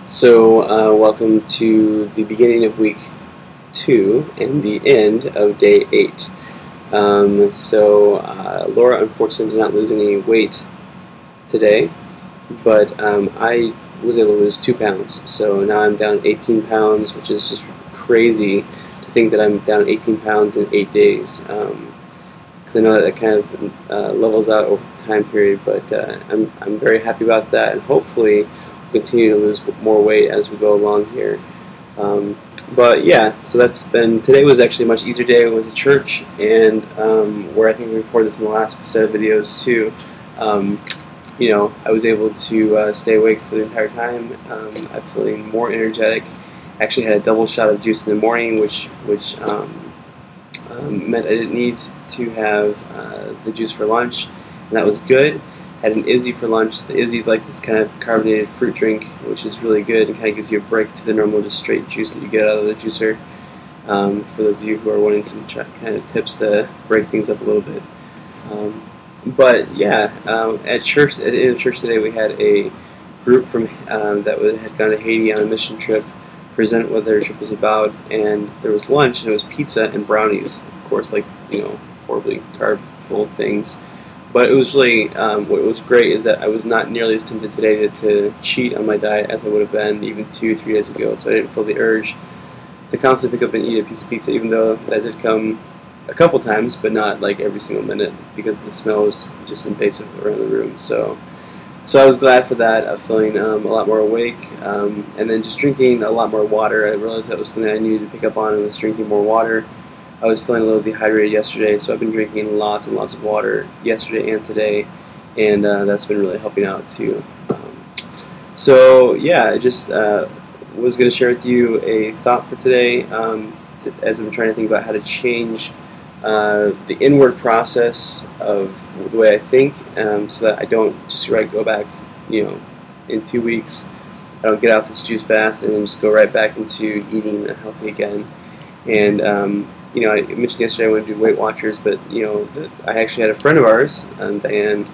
Welcome to the beginning of week 2 and the end of day 8. Laura unfortunately did not lose any weight today, but I was able to lose 2 pounds. So now I'm down 18 pounds, which is just crazy to think that I'm down 18 pounds in 8 days. Because I know that kind of levels out over the time period, but I'm very happy about that, and hopefully continue to lose more weight as we go along here. But yeah, so today was actually a much easier day. I went to church, and where I think we reported this in the last set of videos too, I was able to stay awake for the entire time. I'm feeling more energetic. Actually had a double shot of juice in the morning, which meant I didn't need to have the juice for lunch, and that was good. Had an Izzy for lunch. The Izzy is like this kind of carbonated fruit drink, which is really good and kind of gives you a break to the normal just straight juice that you get out of the juicer. For those of you who are wanting some kind of tips to break things up a little bit. At church, at the end of church today, we had a group from had gone to Haiti on a mission trip, present what their trip was about, and there was lunch, and it was pizza and brownies. Of course, horribly carb-full things. But it was really, what was great is that I was not nearly as tempted today to cheat on my diet as I would have been even 2-3 days ago. So I didn't feel the urge to constantly pick up and eat a piece of pizza, even though that did come a couple times, but not like every single minute, because the smell was just invasive around the room. So I was glad for that. I'm feeling a lot more awake, and then just drinking a lot more water. I realized that was something I needed to pick up on, and was drinking more water. I was feeling a little dehydrated yesterday, so I've been drinking lots and lots of water yesterday and today, and that's been really helping out too. I just was going to share with you a thought for today, as I'm trying to think about how to change the inward process of the way I think, so that I don't just go back, in 2 weeks, I don't get out this juice fast and then just go right back into eating healthy again. And I mentioned yesterday I want to do Weight Watchers, but I actually had a friend of ours, Diane,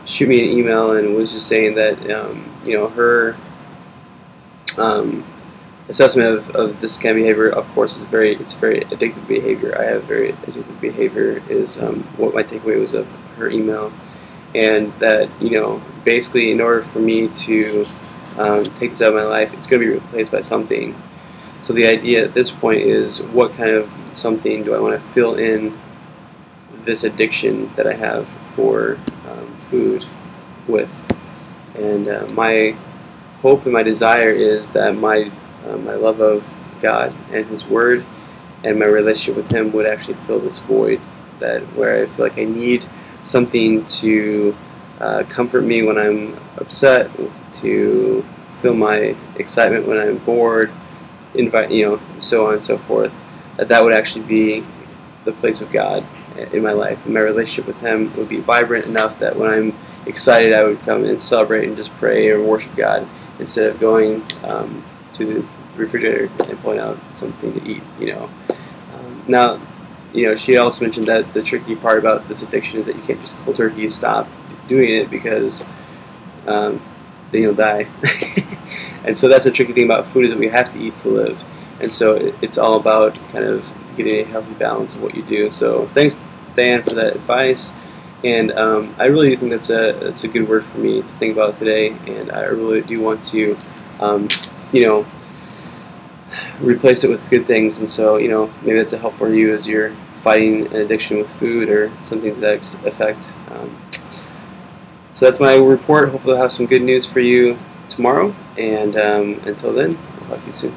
shoot me an email and was just saying that her assessment of this kind of behavior, of course, is very addictive behavior. I have very addictive behavior is what my takeaway was of her email, and that basically in order for me to take this out of my life, it's going to be replaced by something. So the idea at this point is, what kind of something do I want to fill in this addiction that I have for food with? And my hope and my desire is that my love of God and His Word and my relationship with Him would actually fill this void, where I feel like I need something to comfort me when I'm upset, to fill my excitement when I'm bored, so on and so forth. That would actually be the place of God in my life. And my relationship with Him would be vibrant enough that when I'm excited, I would come and celebrate and just pray or worship God, instead of going to the refrigerator and pulling out something to eat. Now, she also mentioned that the tricky part about this addiction is that you can't just cold turkey stop doing it, because then you'll die. And so that's a tricky thing about food, is that we have to eat to live. And so it's all about kind of getting a healthy balance of what you do. So thanks, Diane, for that advice. And I really do think that's a good word for me to think about today. And I really do want to, replace it with good things. And so, maybe that's a help for you as you're fighting an addiction with food or something to that effect. So that's my report. Hopefully I'll have some good news for you tomorrow. And until then, I'll talk to you soon.